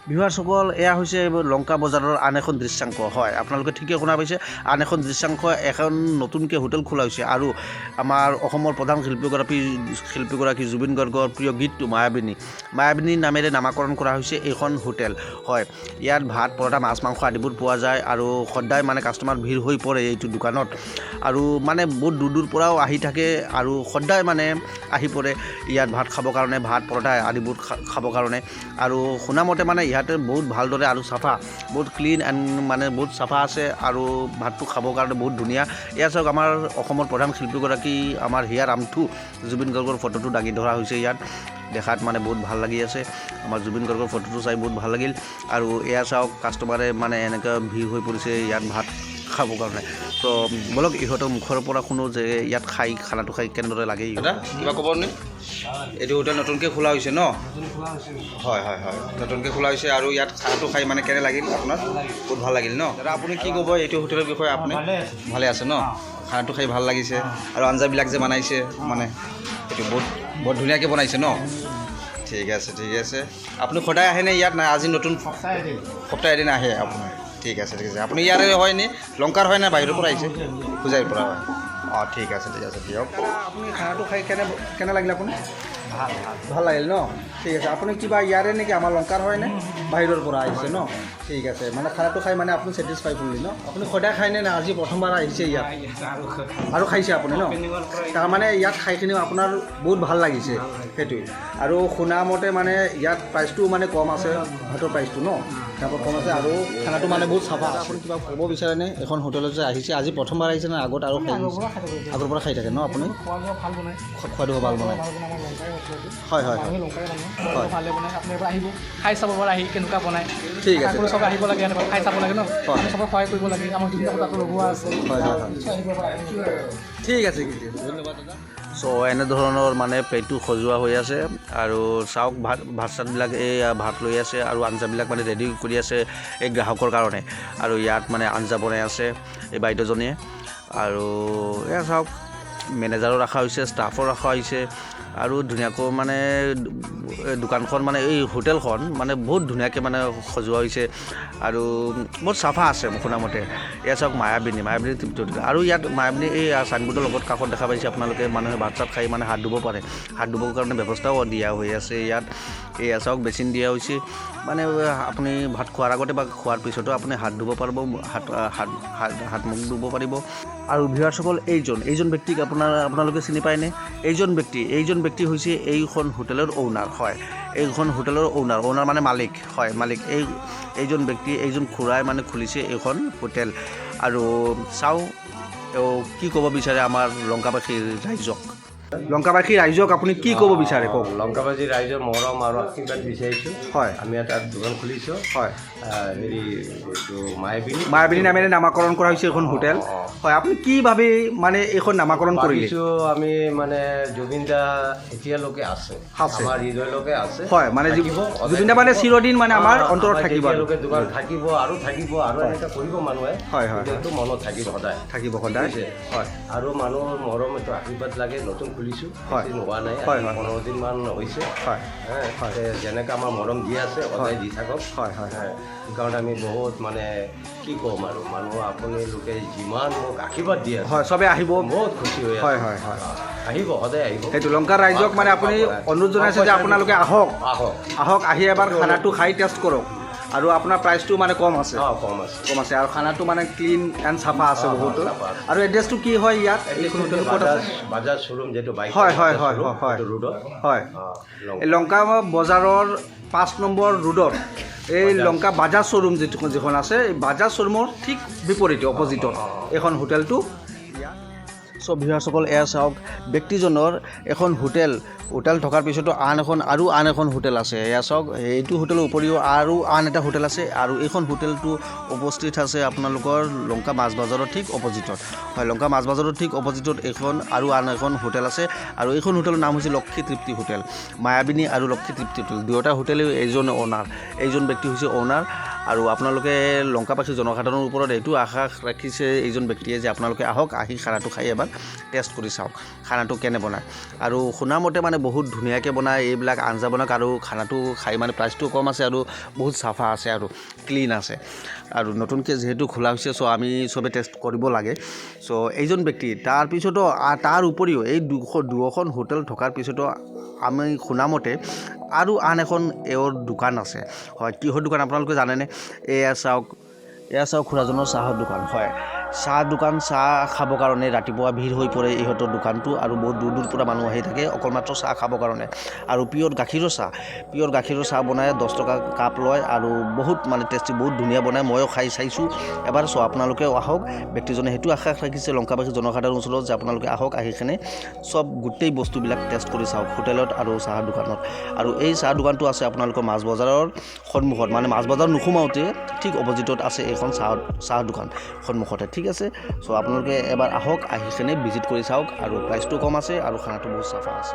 ভিউৱাৰসকল এয়া হৈছে লংকা বজাৰৰ আন এখন দৃশ্যাংশ হয় আপোনালোকে ঠিকে শুনা পাইছে আন এখন দৃশ্যাংশ এখন নতুনকৈ হোটেল খোলা হৈছে আৰু আমাৰ অসমৰ প্ৰধান শিল্পীগৰাকী জুবিন গাৰ্গৰ প্ৰিয় গীতটো মায়াবিনী নামেৰে নামাকৰণ কৰা হৈছে এইখন হোটেল হয় ইয়াত ভাত পৰঠা মাছ মাংস আদিবোৰ পোৱা যায় আৰু সদায় মানে কাষ্টমাৰ ভিৰ হৈ পৰে এইটো দোকানত আৰু মানে বহুত দূৰ পৰাও আহি থাকে আৰু সদায় মানে আহি পৰে ইয়াত ভাত খাবৰ কাৰণে ভাত পৰঠা আদিবোৰ খাবৰ কাৰণে আৰু শুনামতে মানে ইয়াতে বহুত ভালদৰে আৰু চাফা বহুত ক্লিন এণ্ড মানে বহুত চাফা আছে আৰু ভাতটো খাবৰ কাৰণে বহুত ধুনীয়া এয়া চাওক আমাৰ অসমৰ প্ৰধান শিল্পীগৰাকী আমাৰ হিয়াৰ আমঠু জুবিন গাৰ্গৰ ফটোটো দাঙি ধৰা হৈছে ইয়াত দেখাত মানে বহুত ভাল লাগি আছে আমাৰ জুবিন গাৰ্গৰ ফটোটো চাই বহুত ভাল লাগিল আৰু এয়া চাওক কাষ্টমাৰে মানে এনেকৈ ভিৰ হৈ পৰিছে ইয়াত ভাত খাবৰ কাৰণে তো বলক ইহঁতৰ মুখৰ পৰা শুনো যে ইয়াত খানাটো খাই কেনেদৰে লাগে দাদা কিবা ক'ব নে এইটো হোটেল নতুনকৈ খোলা হৈছে ন হয় নতুনকৈ খোলা হৈছে আৰু ইয়াত খানাটো খাই মানে কেনে লাগিল আপোনাৰ বহুত ভাল লাগিল ন দাদা আপুনি কি ক'ব এইটো হোটেলৰ বিষয়ে আপুনি ভালে আছে ন খানাটো খাই ভাল লাগিছে আৰু আঞ্জাবিলাক যে বনাইছে মানে এইটো বহুত ধুনীয়াকৈ বনাইছে ন ঠিক আছে আপুনি সদায় আহেনে ইয়াত নাই আজি নতুন সপ্তাহে এদিন আহে আপুনি ঠিক আছে আপুনি ইয়াৰে হয়নি লংকাৰ হয় নে বাহিৰৰ পৰা আহিছে পূজাৰীৰ পৰা হয় অঁ ঠিক আছে দিয়ক আপুনি খানাটো খাই কেনে লাগিল আপুনি ভাল লাগিল ন ঠিক আছে আপুনি কিবা ইয়াৰে নেকি আমাৰ লংকাৰ হয়নে বাহিৰৰ পৰা আহিছে ন ঠিক আছে মানে খানাটো খাই মানে আপুনি ছেটিছফাই কৰিলে ন আপুনি সদায় খায়নে না আজি প্ৰথমবাৰ আহিছে ইয়াত আৰু খাইছে আপুনি ন তাৰমানে ইয়াত খাই কিনিও আপোনাৰ বহুত ভাল লাগিছে সেইটোৱে আৰু শুনামতে মানে ইয়াত প্ৰাইচটো মানে কম আছে ভাতৰ প্ৰাইচটো ন তাৰপৰা কম আছে আৰু খানাটো মানে বহুত চাফা আপুনি কিবা ক'ব বিচাৰেনে এখন হোটেলত যে আহিছে আজি প্ৰথমবাৰ আহিছে নে আগত আৰু খাই আগৰ পৰা খাই থাকে ন আপুনি খোৱাটো ভাল বনায় হয় ভালে বনায় আপুনি এবাৰ আহিব খাই চাব পাৰে আহি কেনেকুৱা বনায় ঠিক আছে চবে আহিব লাগে এনেকুৱা খাই চাব লাগে ন আমি চবে সহায় কৰিব লাগে আমাৰ ধুনীয়া তাতো লগোৱা আছে ঠিক আছে ধন্যবাদ দাদা চ' এনেধৰণৰ মানে প্লেটটো সজোৱা হৈ আছে আৰু চাওক ভাত চাতবিলাক এই ভাত লৈ আছে আৰু আঞ্জাবিলাক মানে ৰেডি কৰি আছে এই গ্ৰাহকৰ কাৰণে আৰু ইয়াত মানে আঞ্জা বনাই আছে এই বাইদেউজনীয়ে আৰু এয়া চাওক মেনেজাৰো ৰখা হৈছে ষ্টাফো ৰখা হৈছে আৰু ধুনীয়াকৈ মানে দোকানখন মানে এই হোটেলখন মানে বহুত ধুনীয়াকৈ মানে সজোৱা হৈছে আৰু বহুত চাফা আছে শুনামতে এয়া চাওক মায়াবিনী তৃপ্তি হোটেল আৰু ইয়াত মায়াবিনী এই চাইনবোৰ্ডৰ লগত কাষত দেখা পাইছে আপোনালোকে মানুহে ভাত চাত খাই মানে হাত ধুব পাৰে হাত ধুবৰ কাৰণে ব্যৱস্থাও দিয়া হৈ আছে ইয়াত এয়া চাওক বেচিন দিয়া হৈছে মানে আপুনি ভাত খোৱাৰ আগতে বা খোৱাৰ পিছতো আপুনি হাত ধুব পাৰিব হাত মুখ ধুব পাৰিব আৰু ভিউৱাৰসকল এইজন ব্যক্তিক আপোনালোকে চিনি পায়নে এইজন ব্যক্তি হৈছে এইখন হোটেলৰ অ'নাৰ হয় এইখন হোটেলৰ অ'নাৰ মানে মালিক এইজন ব্যক্তি এইজন খুৰাই মানে খুলিছে এইখন হোটেল আৰু চাওঁ কি ক'ব বিচাৰে আমাৰ লংকাবাসী ৰাইজক আপুনি কি ক'ব বিচাৰে কওক লংকাবাসী ৰাইজৰ মৰম আৰু আশীৰ্বাদ বিচাৰিছোঁ হয় আমি এটা দোকান খুলিছোঁ হয় হেৰি এইটো মায়াবিনী নামেৰে নামাকৰণ কৰা হৈছে এইখন হোটেল হয় আপুনি কি ভাবে মানে এইখন নামাকৰণ কৰিছোঁ আমি মানে জুবিন দা এতিয়ালৈকে আছে আমাৰ হৃদয়লৈকে আছে হয় মানে জুবিন দা মানে চিৰদিন মানে আমাৰ অন্তৰত থাকিব দোকান থাকিব আৰু এনেকৈ কৰিব মানুহে হয় এইটো মনত থাকিব সদায় হয় আৰু মানুহৰ মৰম এইটো আশীৰ্বাদ লাগে নতুন খুলিছোঁ নোহোৱা নাই 15 দিনমান হৈছে যেনেকৈ আমাৰ মৰম দি আছে সদায় দি থাকক সেইকাৰণে আমি বহুত মানে কি ক'ম আৰু মানুহ আপোনালোকে যিমান মোক আশীৰ্বাদ দিয়ে হয় চবে আহিব বহুত খুচি হৈ আহিব সদায় আহিব সেইটো লংকাৰ ৰাইজক মানে আপুনি অনুৰোধ জনাইছে যে আপোনালোকে আহক আহি এবাৰ খানাটো খাই টেষ্ট কৰক আৰু আপোনাৰ প্ৰাইচটো মানে কম আছে আৰু খানাটো মানে ক্লিন এণ্ড চাফা আছে বহুত আৰু এড্ৰেছটো কি হয় ইয়াত এইখন হোটেল ক'ত আছে বাজাজ শ্ব'ৰুম যিটো বাইক হয় ৰোডত এই লংকা বজাৰৰ 5 নম্বৰ ৰোডত এই লংকা বাজাজ শ্ব'ৰুম যিখন আছে এই বাজাজ শ্ব'ৰুমৰ ঠিক বিপৰীতে অপজিটত এইখন হোটেলটো চ' ভিউৱাৰসকল এয়া চাওক ব্যক্তিজনৰ এখন হোটেল থকাৰ পিছতো আন এখন হোটেল আছে এয়া চাওক এইটো হোটেলৰ উপৰিও আৰু আন এটা হোটেল আছে আৰু এইখন হোটেলটো উপস্থিত আছে আপোনালোকৰ লংকা মাছ বজাৰৰ ঠিক অপজিটত হয় লংকা মাছ বজাৰৰ ঠিক অপজিটত এইখন আৰু আন এখন হোটেল আছে আৰু এইখন হোটেলৰ নাম হৈছে লক্ষী তৃপ্তি হোটেল মায়াবিনী আৰু লক্ষী তৃপ্তি হোটেল দুয়োটা হোটেলেও এইজন ব্যক্তি হৈছে অ'নাৰ আৰু আপোনালোকে লংকাবাসী জনসাধাৰণৰ ওপৰত এইটো আশা ৰাখিছে এইজন ব্যক্তিয়ে যে আপোনালোকে আহক, আহি খানাটো খাই এবাৰ টেষ্ট কৰি চাওক খানাটো কেনে বনায়। আৰু শুনামতে মানে বহুত ধুনীয়াকৈ বনায় এইবিলাক আঞ্জা বনাওক, আৰু খানাটো খাই মানে প্ৰাইচটো কম আছে আৰু বহুত চাফা আছে আৰু ক্লিন আছে। আৰু নতুনকৈ যিহেতু খোলা হৈছে চ' আমি চবে টেষ্ট কৰিব লাগে। চ' এইজন ব্যক্তি তাৰপিছতো তাৰ উপৰিও এই দুখন হোটেল থকাৰ পিছতো আমি শুনামতে আৰু আন এখন এওঁৰ দোকান আছে। হয়, কিহৰ দোকান আপোনালোকে জানেনে? এয়া চাওক খুৰাজনৰ চাহৰ দোকান। হয়, চাহ দোকান, চাহ খাবৰ কাৰণে ৰাতিপুৱা ভিৰ হৈ পৰে ইহঁতৰ দোকানটো, আৰু বহুত দূৰ দূৰ পৰা মানুহ আহি থাকে অকল মাত্ৰ চাহ খাবৰ কাৰণে। আৰু পিয়ৰ গাখীৰৰ চাহ বনাই 10 টকা কাপ লয়, আৰু বহুত মানে টেষ্টি, বহুত ধুনীয়া বনায়। ময়ো খাই চাইছোঁ এবাৰ। চ' আপোনালোকেও আহক। ব্যক্তিজনে সেইটো আশা ৰাখিছে লংকাবাসী জনসাধাৰণৰ ওচৰত যে আপোনালোকে আহক, আহি কিনে চব গোটেই বস্তুবিলাক টেষ্ট কৰি চাওক হোটেলত আৰু চাহৰ দোকানত। আৰু এই চাহ দোকানটো আছে আপোনালোকৰ মাছ বজাৰৰ সন্মুখত, মানে মাছ বজাৰ নোসোমাওঁতে ঠিক অপজিটত আছে এইখন চাহ দোকান সন্মুখতে। ঠিক আছে, চ' আপোনালোকে এবাৰ আহক, আহি কিনে ভিজিট কৰি চাওক। আৰু প্ৰাইচটো কম আছে আৰু খানাটো বহুত চাফা আছে।